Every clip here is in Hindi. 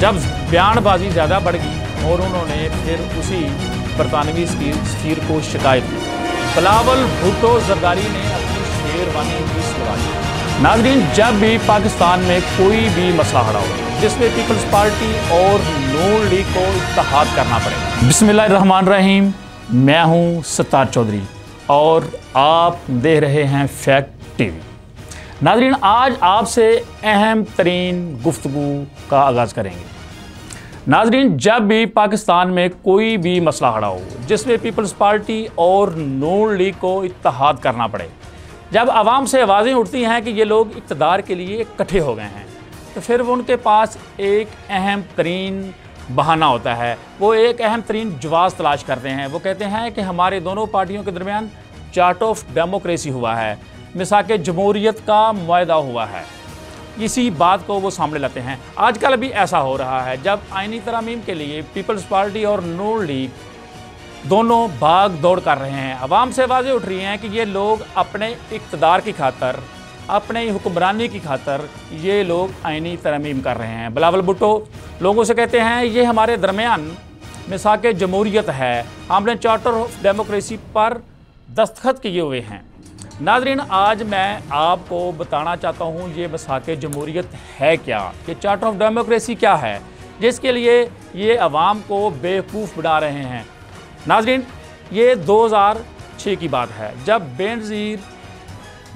जब बयानबाजी ज़्यादा बढ़ गई और उन्होंने फिर उसी बरतानवी सफीर को शिकायत की, बिलावल भुट्टो जरदारी ने अपनी शेरवानी भी सिलवाई। नाज़रीन, जब भी पाकिस्तान में कोई भी मसला खड़ा हो जिसमें पीपल्स पार्टी और नून लीग को इत्तेहाद करना पड़े। बिस्मिल्लाहिर्रहमानिर्रहीम, मैं हूँ सत्तार चौधरी और आप देख रहे हैं फैक्ट टीवी। नाज़रीन, आज आपसे अहम तरीन गुफ्तगू का आगाज़ करेंगे। नाज़रीन, जब भी पाकिस्तान में कोई भी मसला खड़ा हो जिसमें पीपल्स पार्टी और नून लीग को इत्तेहाद करना पड़े, जब आवाम से आवाज़ें उठती हैं कि ये लोग इक़्तिदार के लिए इकट्ठे हो गए हैं, तो फिर उनके पास एक अहम तरीन बहाना होता है। वो एक अहम तरीन जवाज़ तलाश करते हैं। वो कहते हैं कि हमारे दोनों पार्टियों के दरमियान चार्ट ऑफ डेमोक्रेसी हुआ है, मिसाक जमहूरियत का मुआहदा हुआ है। इसी बात को वो सामने लाते हैं। आजकल भी ऐसा हो रहा है जब आईनी तरामीम के लिए पीपल्स पार्टी और नून लीग दोनों भाग दौड़ कर रहे हैं। अवाम से आवाज़ें उठ रही हैं कि ये लोग अपने इक़्तिदार की खातर, अपने हुक्मरानी की खातर ये लोग आईनी तरमीम कर रहे हैं। बिलावल भुट्टो लोगों से कहते हैं ये हमारे दरमियान मिसाक जमहूरियत है, हमने चार्टर ऑफ डेमोक्रेसी पर दस्तखत किए हुए हैं। नाज़रीन, आज मैं आपको बताना चाहता हूँ ये मिसाक जमहूरियत है क्या, ये चार्टर ऑफ डेमोक्रेसी क्या है, जिसके लिए ये अवाम को बेवकूफ़ बना रहे हैं। नाज़रीन, ये 2006 की बात है जब बेनज़ीर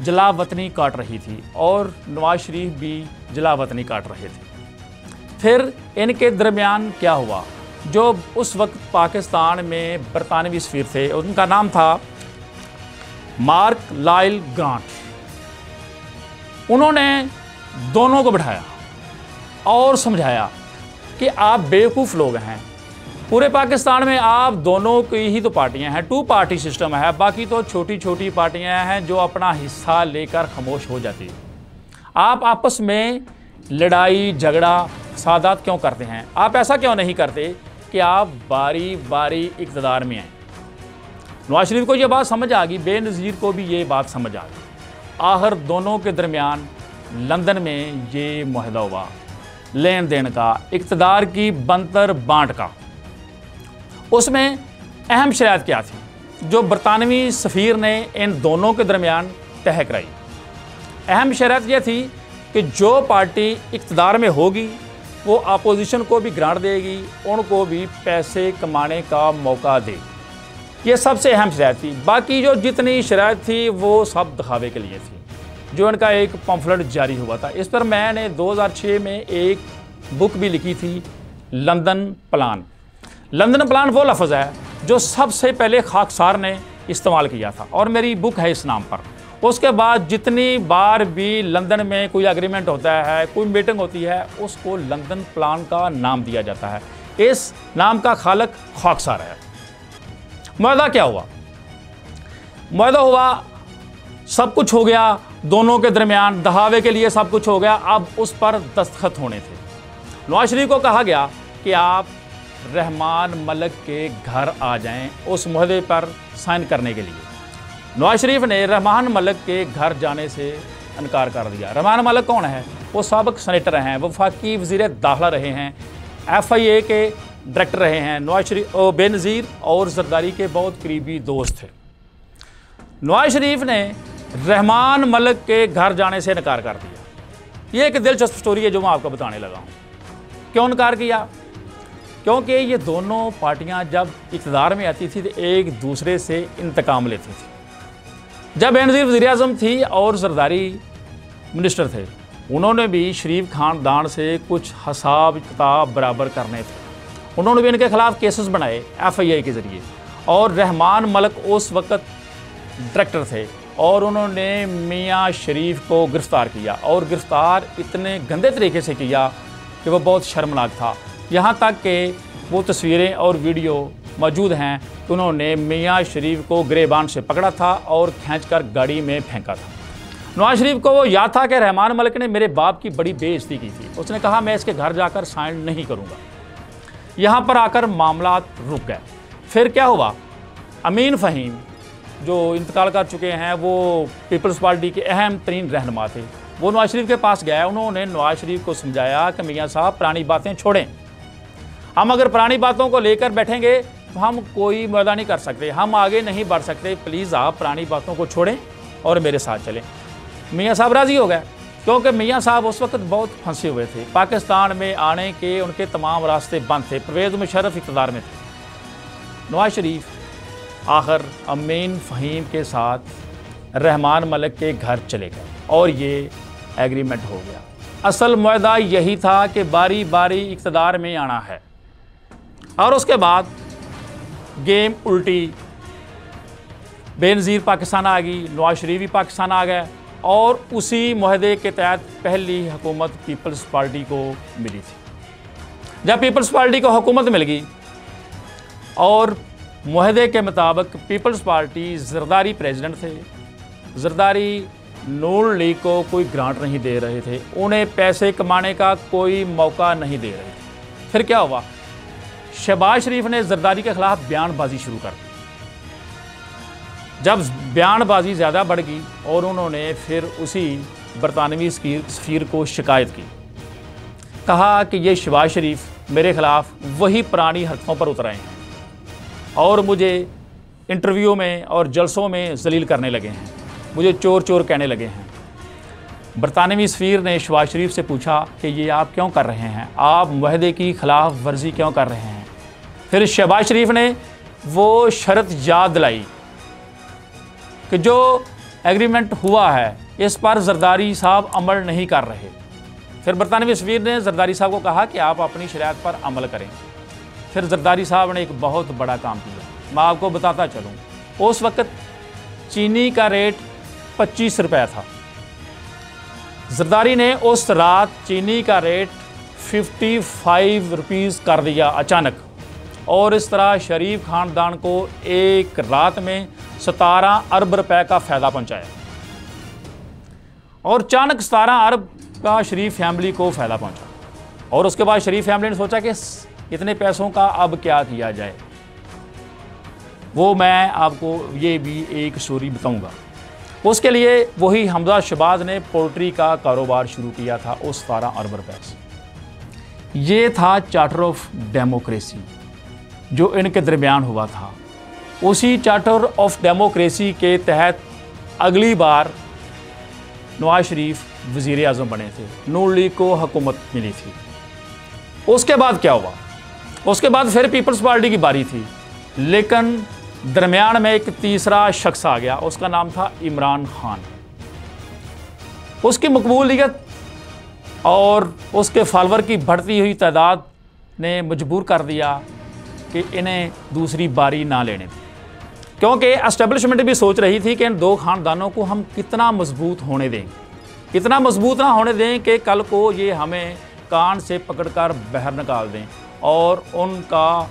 जलावतनी काट रही थी और नवाज शरीफ भी जलावतनी काट रहे थे। फिर इनके दरमियान क्या हुआ, जो उस वक्त पाकिस्तान में बरतानवी सफीर थे, उनका नाम था मार्क लाइल ग्रांट। उन्होंने दोनों को बिठाया और समझाया कि आप बेवकूफ़ लोग हैं, पूरे पाकिस्तान में आप दोनों की ही तो पार्टियां हैं, 2 पार्टी सिस्टम है, बाकी तो छोटी छोटी पार्टियां हैं जो अपना हिस्सा लेकर खामोश हो जाती है। आप आपस में लड़ाई झगड़ा सादात क्यों करते हैं? आप ऐसा क्यों नहीं करते कि आप बारी बारी इक़्तिदार में आएँ? नवाज शरीफ को ये बात समझ आ गई, बेनज़ीर को भी ये बात समझ आ गई। आखिर दोनों के दरमियान लंदन में ये मुआहदा हुआ लेन देन का, इक़्तिदार की बंतर बांट का। उसमें अहम शराइत क्या थी जो बरतानवी सफ़ीर ने इन दोनों के दरमियान तय कराई? अहम शराइत यह थी कि जो पार्टी इक़्तिदार में होगी वो अपोजिशन को भी ग्रांट देगी, उनको भी पैसे कमाने का मौका देगी। ये सबसे अहम शराइत थी। बाकी जो जितनी शराइत थी वो सब दिखावे के लिए थी। जो इनका एक पम्फलेट जारी हुआ था, इस पर मैंने 2006 में एक बुक भी लिखी थी, लंदन प्लान। लंदन प्लान वो लफ्ज़ है जो सबसे पहले खाकसार ने इस्तेमाल किया था और मेरी बुक है इस नाम पर। उसके बाद जितनी बार भी लंदन में कोई एग्रीमेंट होता है, कोई मीटिंग होती है, उसको लंदन प्लान का नाम दिया जाता है। इस नाम का खालक खाकसार है। मुआहदा क्या हुआ? मुआहदा हुआ, सब कुछ हो गया, दोनों के दरमियान दहावे के लिए सब कुछ हो गया। अब उस पर दस्तखत होने थे। नवाज शरीफ को कहा गया कि आप रहमान मलिक के घर आ जाएं उस मुआहदे पर साइन करने के लिए। नवाज शरीफ ने रहमान मलिक के घर जाने से इनकार कर दिया। रहमान मलिक कौन है? वो साबिक सेनेटर हैं, वफाकी वज़ीर दाखिला रहे हैं, FIA के डायरेक्टर रहे हैं। नवाज शरीफ बेनज़ीर और जरदारी के बहुत करीबी दोस्त थे। नवाज शरीफ ने रहमान मलिक के घर जाने से इनकार कर दिया। ये एक दिलचस्प स्टोरी है जो मैं आपको बताने लगा हूँ। क्यों इनकार किया? क्योंकि ये दोनों पार्टियां जब इक़्तिदार में आती थी तो एक दूसरे से इंतकाम लेती थी। जब बेनज़ीर वज़ीर-ए-आज़म थी और जरदारी मिनिस्टर थे, उन्होंने भी शरीफ खानदान से कुछ हिसाब किताब बराबर करने थे। उन्होंने भी इनके खिलाफ केसेस बनाए FIA के ज़रिए और रहमान मलिक उस वक्त डायरेक्टर थे और उन्होंने मियाँ शरीफ को गिरफ़्तार किया और गिरफ़्तार इतने गंदे तरीके से किया कि वो बहुत शर्मनाक था। यहाँ तक कि वो तस्वीरें और वीडियो मौजूद हैं कि उन्होंने मियाँ शरीफ को गिरेबान से पकड़ा था और खींचकर गाड़ी में फेंका था। नवाज शरीफ को वो याद था कि रहमान मलिक ने मेरे बाप की बड़ी बेइज्जती की थी। उसने कहा मैं इसके घर जाकर साइन नहीं करूँगा। यहाँ पर आकर मामला रुक गए। फिर क्या हुआ? अमीन फ़हीम जो इंतकाल कर चुके हैं, वो पीपल्स पार्टी के अहम तरीन रहनुमा थे, वो नवाज शरीफ के पास गया। उन्होंने नवाज शरीफ को समझाया कि मियाँ साहब पुरानी बातें छोड़ें, हम अगर पुरानी बातों को लेकर बैठेंगे तो हम कोई मुआहदा नहीं कर सकते, हम आगे नहीं बढ़ सकते। प्लीज़ आप पुरानी बातों को छोड़ें और मेरे साथ चलें। मियाँ साहब राज़ी हो गए, क्योंकि मियाँ साहब उस वक्त बहुत फंसे हुए थे। पाकिस्तान में आने के उनके तमाम रास्ते बंद थे। परवेज़ मुशर्रफ इक़्तिदार में थे। नवाज शरीफ आखिर अमीन फ़हीम के साथ रहमान मलिक के घर चले गए और ये एग्रीमेंट हो गया। असल मुआहदा यही था कि बारी बारी इक़्तिदार में आना है, और उसके बाद गेम उल्टी, बेनज़ीर पाकिस्तान आ गई, नवाज शरीफ भी पाकिस्तान आ गए, और उसी मुआहदे के तहत पहली हुकूमत पीपल्स पार्टी को मिली थी। जब पीपल्स पार्टी को हुकूमत मिल गई और मुआहदे के मुताबिक पीपल्स पार्टी ज़रदारी प्रेसिडेंट थे, ज़रदारी नून लीग को कोई ग्रांट नहीं दे रहे थे, उन्हें पैसे कमाने का कोई मौका नहीं दे रहे थे। फिर क्या हुआ, शहबाज शरीफ ने ज़रदारी के ख़िलाफ़ बयानबाजी शुरू कर दी। जब बयानबाजी ज़्यादा बढ़ गई और उन्होंने फिर उसी बरतानवी सफ़ीर को शिकायत की, कहा कि ये शहबाज शरीफ मेरे ख़िलाफ़ वही पुरानी हरकतों पर उतर आए हैं और मुझे इंटरव्यू में और जलसों में जलील करने लगे हैं, मुझे चोर चोर कहने लगे हैं। बरतानवी सफ़ीर ने शहबाज शरीफ से पूछा कि ये आप क्यों कर रहे हैं, आप मुआहदे की ख़िलाफ़ वर्जी क्यों कर रहे हैं। फिर शहबाज शरीफ ने वो शर्त याद दिलाई कि जो एग्रीमेंट हुआ है इस पर ज़रदारी साहब अमल नहीं कर रहे। फिर बरतानवी सफ़ीर ने ज़रदारी साहब को कहा कि आप अपनी शरीयत पर अमल करें। फिर ज़रदारी साहब ने एक बहुत बड़ा काम किया, मैं आपको बताता चलूँ। उस वक़्त चीनी का रेट 25 रुपये था। ज़रदारी ने उस रात चीनी का रेट 55 रुपीज़ कर दिया अचानक, और इस तरह शरीफ ख़ानदान को एक रात में 17 अरब रुपए का फ़ायदा पहुंचाया। और अचानक 17 अरब का शरीफ फैमिली को फ़ायदा पहुंचा। और उसके बाद शरीफ फैमिली ने सोचा कि इतने पैसों का अब क्या किया जाए। वो मैं आपको ये भी एक स्टोरी बताऊंगा। उसके लिए वही हमजा शहबाज ने पोल्ट्री का कारोबार शुरू किया था उस 17 अरब रुपए से। ये था चार्टर ऑफ डेमोक्रेसी जो इनके दरमियान हुआ था। उसी चार्टर ऑफ डेमोक्रेसी के तहत अगली बार नवाज शरीफ वज़ीर आज़म बने थे, नून लीग को हुकूमत मिली थी। उसके बाद क्या हुआ, उसके बाद फिर पीपल्स पार्टी की बारी थी, लेकिन दरमियान में एक तीसरा शख्स आ गया, उसका नाम था इमरान खान। उसकी मकबूलियत और उसके फॉलोअर की बढ़ती हुई तादाद ने मजबूर कर दिया कि इन्हें दूसरी बारी ना लेने दें, क्योंकि एस्टेब्लिशमेंट भी सोच रही थी कि इन दो खानदानों को हम कितना मजबूत होने दें, इतना मजबूत ना होने दें कि कल को ये हमें कान से पकड़कर बाहर निकाल दें, और उनका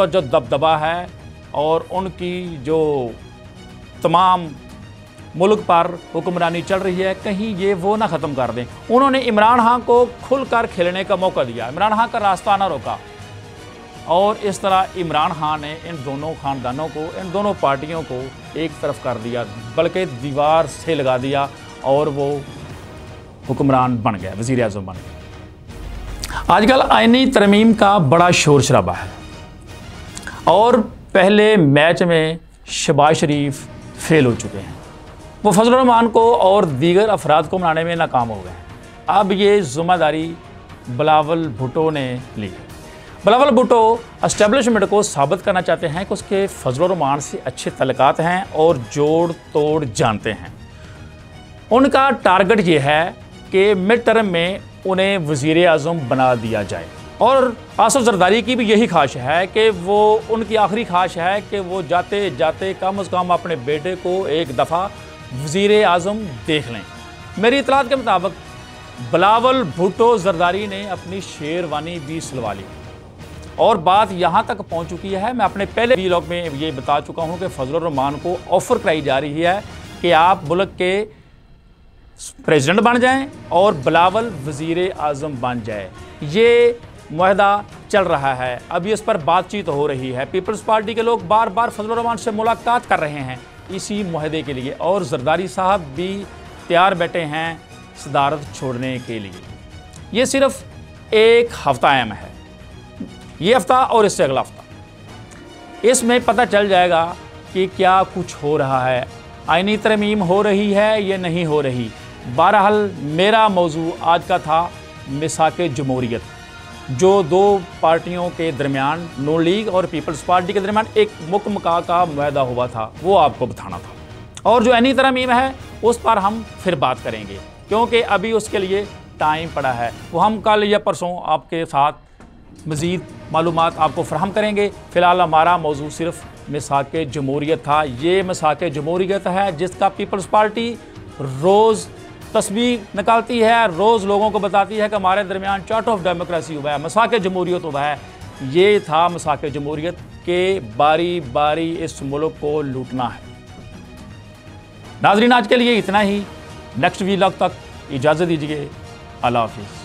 जो दबदबा है और उनकी जो तमाम मुल्क पर हुक्मरानी चल रही है, कहीं ये वो ना ख़त्म कर दें। उन्होंने इमरान खान को खुलकर खेलने का मौका दिया, इमरान खान का रास्ता ना रोका, और इस तरह इमरान खान ने इन दोनों ख़ानदानों को, इन दोनों पार्टियों को एक तरफ कर दिया, बल्कि दीवार से लगा दिया, और वो हुक्मरान बन गया, वज़ीर आज़म बन गया। आजकल आईनी तरमीम का बड़ा शोर शराबा है, और पहले मैच में शहबाज शरीफ फेल हो चुके हैं, वो फजल रहमान को और दीगर अफराद को मनाने में नाकाम हो गए। अब ये ज़िम्मेदारी बिलावल भुट्टो ने ली है। बिलावल भुट्टो एस्टेब्लिशमेंट को साबित करना चाहते हैं कि उसके फजल रहमान से अच्छे तल्लुकात हैं और जोड़ तोड़ जानते हैं। उनका टारगेट ये है कि मिड टर्म में उन्हें वज़ीर आज़म बना दिया जाए, और आसिफ ज़रदारी की भी यही ख्वाहिश है कि वो, उनकी आखिरी ख्वाहिश है कि वो जाते जाते कम से कम अपने बेटे को एक दफ़ा वज़ीर आज़म देख लें। मेरी इतलात के मुताबिक बिलावल भुट्टो ज़रदारी ने अपनी शेरवानी भी सिलवा ली, और बात यहाँ तक पहुँच चुकी है, मैं अपने पहले व्लॉग में ये बता चुका हूँ कि फजल रहमान को ऑफ़र कराई जा रही है कि आप मुल्क के प्रेसिडेंट बन जाएं और बिलावल वज़ीर आज़म बन जाए। ये मुआहदा चल रहा है, अभी इस पर बातचीत हो रही है। पीपल्स पार्टी के लोग बार बार फजल रहमान से मुलाकात कर रहे हैं इसी मुआहदे के लिए, और ज़रदारी साहब भी तैयार बैठे हैं सदारत छोड़ने के लिए। ये सिर्फ एक हफ्ता अहम है, ये हफ्ता और इससे अगला हफ्ता, इसमें पता चल जाएगा कि क्या कुछ हो रहा है, आईनी तरमीम हो रही है या नहीं हो रही। बहरहाल मेरा मौजू आज का था मिसाके जमहूरियत, जो दो पार्टियों के दरमियान, नून लीग और पीपल्स पार्टी के दरमियान एक मुकमका का मुआहदा हुआ था, वो आपको बताना था। और जो आईनी तरमीम है उस पर हम फिर बात करेंगे, क्योंकि अभी उसके लिए टाइम पड़ा है। वो हम कल या परसों आपके साथ मज़ीद मालूमात आपको फराहम करेंगे। फ़िलहाल हमारा मौजू सिर्फ मिसाके जमहूरियत था। ये मिसाके जमहूरियत है जिसका पीपल्स पार्टी रोज़ तस्वीर निकालती है, रोज़ लोगों को बताती है कि हमारे दरमियान चार्ट ऑफ डेमोक्रेसी हुआ है, मिसाके जमहूरियत हुआ है। ये था मिसाके जमहूरियत के बारी बारी इस मुल्क को लूटना है। नाज़रीन, आज के लिए इतना ही। नेक्स्ट व्लॉग तक इजाज़त दीजिए। अल्लाह हाफ़िज़।